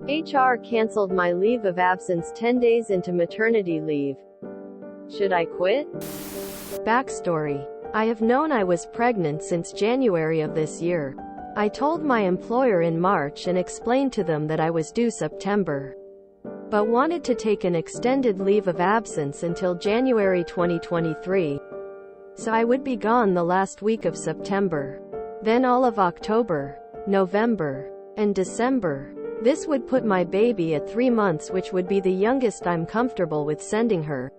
HR canceled my leave of absence 10 days into maternity leave. Should I quit? Backstory. I have known I was pregnant since January of this year. I told my employer in March and explained to them that I was due September, but wanted to take an extended leave of absence until January 2023. So I would be gone the last week of September, then all of October, November, and December. This would put my baby at 3 months, which would be the youngest I'm comfortable with sending her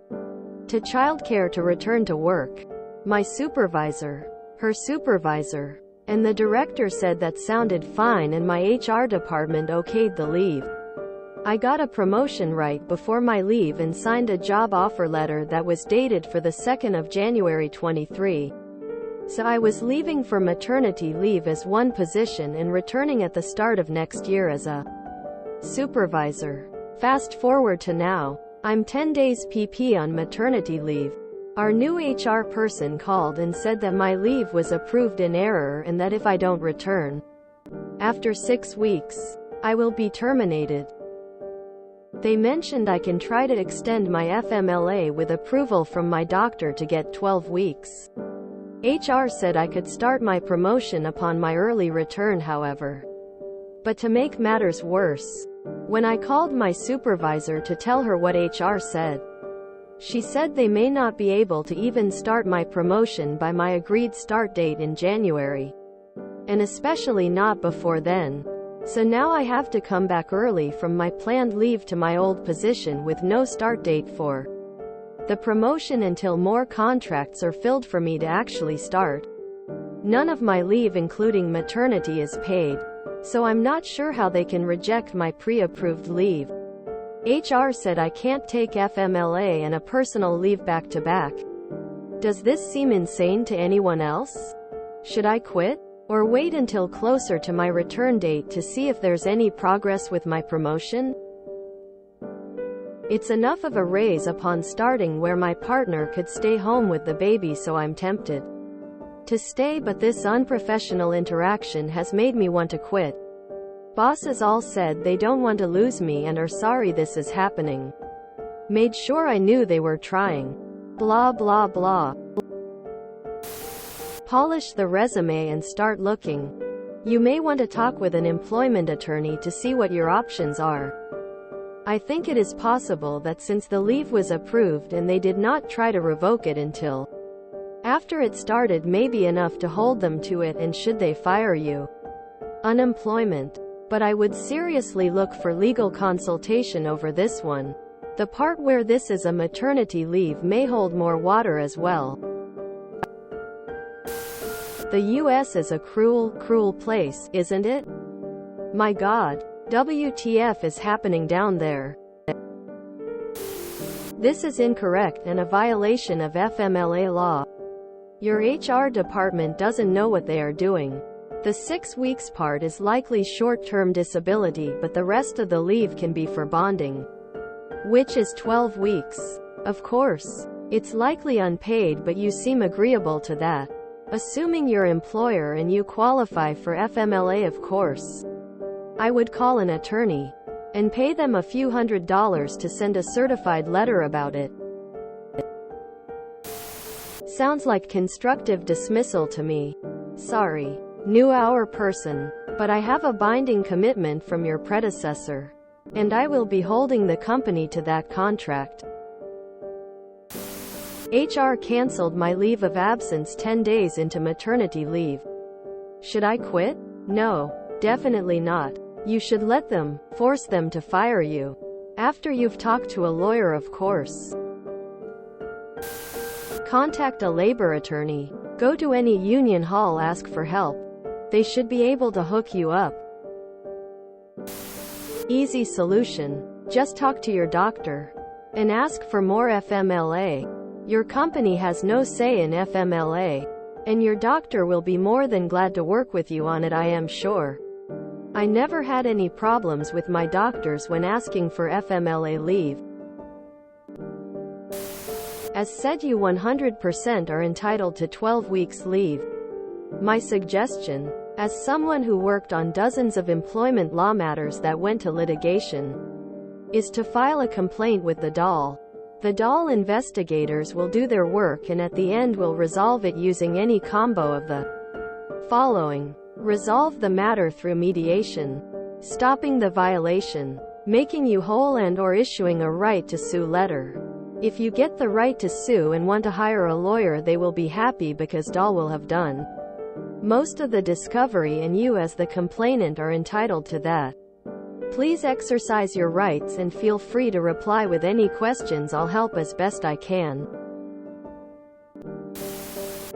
to childcare to return to work. My supervisor, her supervisor, and the director said that sounded fine, and my HR department okayed the leave. I got a promotion right before my leave and signed a job offer letter that was dated for the 2nd of January 23. So I was leaving for maternity leave as one position and returning at the start of next year as a supervisor. Fast forward to now. I'm 10 days PP on maternity leave. Our new HR person called and said that my leave was approved in error and that if I don't return after 6 weeks, I will be terminated. They mentioned I can try to extend my FMLA with approval from my doctor to get 12 weeks. HR said I could start my promotion upon my early return, however. But to make matters worse, when I called my supervisor to tell her what HR said, she said they may not be able to even start my promotion by my agreed start date in January, and especially not before then. So now I have to come back early from my planned leave to my old position with no start date for the promotion until more contracts are filled for me to actually start. None of my leave, including maternity, is paid, so I'm not sure how they can reject my pre-approved leave. HR said I can't take FMLA and a personal leave back to back. Does this seem insane to anyone else? Should I quit, or wait until closer to my return date to see if there's any progress with my promotion? It's enough of a raise upon starting where my partner could stay home with the baby, so I'm tempted to stay, but this unprofessional interaction has made me want to quit. Bosses all said they don't want to lose me and are sorry this is happening. Made sure I knew they were trying. Blah blah blah. Polish the resume and start looking. You may want to talk with an employment attorney to see what your options are. I think it is possible that since the leave was approved and they did not try to revoke it until after it started, may be enough to hold them to it, and should they fire you, unemployment. But I would seriously look for legal consultation over this one. The part where this is a maternity leave may hold more water as well. The US is a cruel, cruel place, isn't it? My God. WTF is happening down there? This is incorrect and a violation of FMLA law. Your HR department doesn't know what they are doing. The 6 weeks part is likely short-term disability, but the rest of the leave can be for bonding, which is 12 weeks. Of course, it's likely unpaid, but you seem agreeable to that. Assuming your employer and you qualify for FMLA, of course. I would call an attorney and pay them a few $100s to send a certified letter about it. Sounds like constructive dismissal to me. Sorry, new hour person, but I have a binding commitment from your predecessor, and I will be holding the company to that contract. HR canceled my leave of absence 10 days into maternity leave. Should I quit? No, definitely not. You should let them, force them to fire you. After you've talked to a lawyer, of course. Contact a labor attorney. Go to any union hall, ask for help. They should be able to hook you up. Easy solution. Just talk to your doctor and ask for more FMLA. Your company has no say in FMLA, and your doctor will be more than glad to work with you on it, I am sure. I never had any problems with my doctors when asking for FMLA leave. As said, you 100% are entitled to 12 weeks leave. My suggestion: As someone who worked on dozens of employment law matters that went to litigation, is to file a complaint with the DOL. The DOL investigators will do their work and at the end will resolve it using any combo of the following. Resolve the matter through mediation, stopping the violation, making you whole and/or issuing a right to sue letter. If you get the right to sue and want to hire a lawyer, they will be happy because DOL will have done most of the discovery and you as the complainant are entitled to that. Please exercise your rights and feel free to reply with any questions. I'll help as best I can.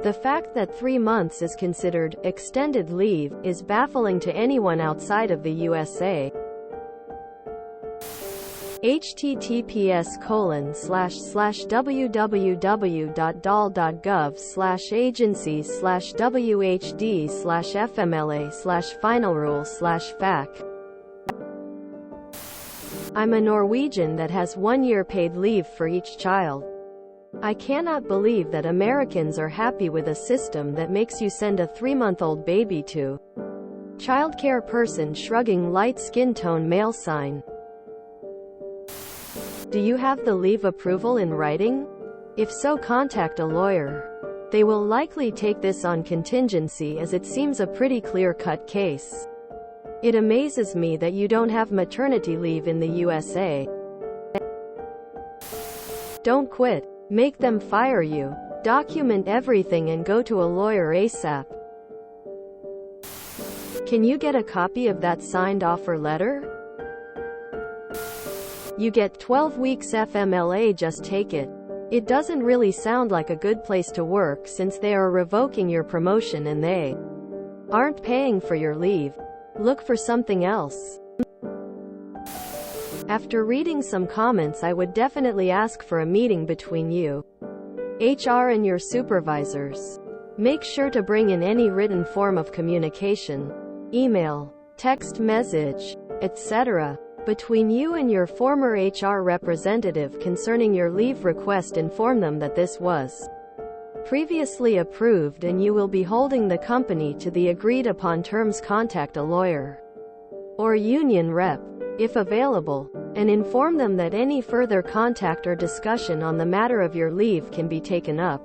The fact that 3 months is considered extended leave is baffling to anyone outside of the USA. https://www.dol.gov/agency/whd/fmla/final rule/fac. I'm a Norwegian that has 1 year paid leave for each child. I cannot believe that Americans are happy with a system that makes you send a 3-month-old baby to childcare. Person shrugging light skin tone male sign. Do you have the leave approval in writing? If so, contact a lawyer. They will likely take this on contingency as it seems a pretty clear-cut case. It amazes me that you don't have maternity leave in the USA. Don't quit. Make them fire you. Document everything and go to a lawyer ASAP. Can you get a copy of that signed offer letter? You get 12 weeks FMLA, just take it. It doesn't really sound like a good place to work since they are revoking your promotion and they aren't paying for your leave. Look for something else. After reading some comments, I would definitely ask for a meeting between you, HR, and your supervisors. Make sure to bring in any written form of communication, email, text message, etc., between you and your former HR representative concerning your leave request. Inform them that this was previously approved and you will be holding the company to the agreed upon terms. Contact a lawyer or union rep, if available, and inform them that any further contact or discussion on the matter of your leave can be taken up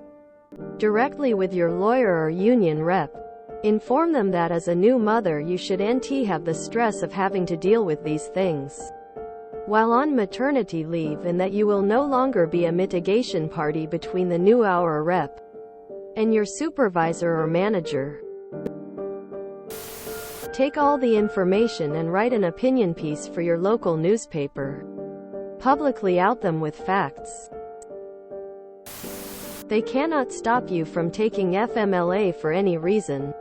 directly with your lawyer or union rep. Inform them that as a new mother you shouldn't have the stress of having to deal with these things while on maternity leave, and that you will no longer be a mitigation party between the new hour rep and your supervisor or manager. Take all the information and write an opinion piece for your local newspaper. Publicly out them with facts. They cannot stop you from taking FMLA for any reason.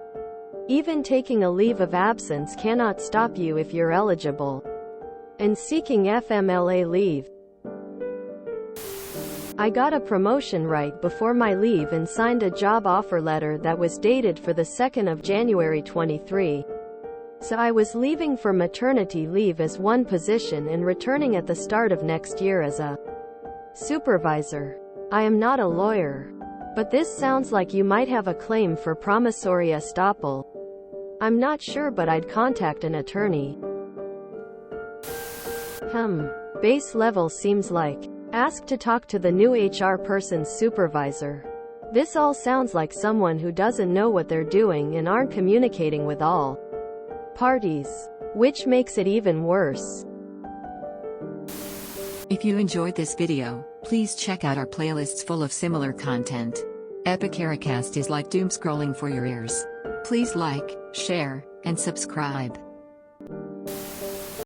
Even taking a leave of absence cannot stop you if you're eligible and seeking FMLA leave. I got a promotion right before my leave and signed a job offer letter that was dated for the 2nd of January 23. So I was leaving for maternity leave as one position and returning at the start of next year as a supervisor. I am not a lawyer, but this sounds like you might have a claim for promissory estoppel. I'm not sure, but I'd contact an attorney. Base level seems like. Ask to talk to the new HR person's supervisor. This all sounds like someone who doesn't know what they're doing and aren't communicating with all parties, which makes it even worse. If you enjoyed this video, please check out our playlists full of similar content. Epicaricast is like doom scrolling for your ears. Please like, share, and subscribe.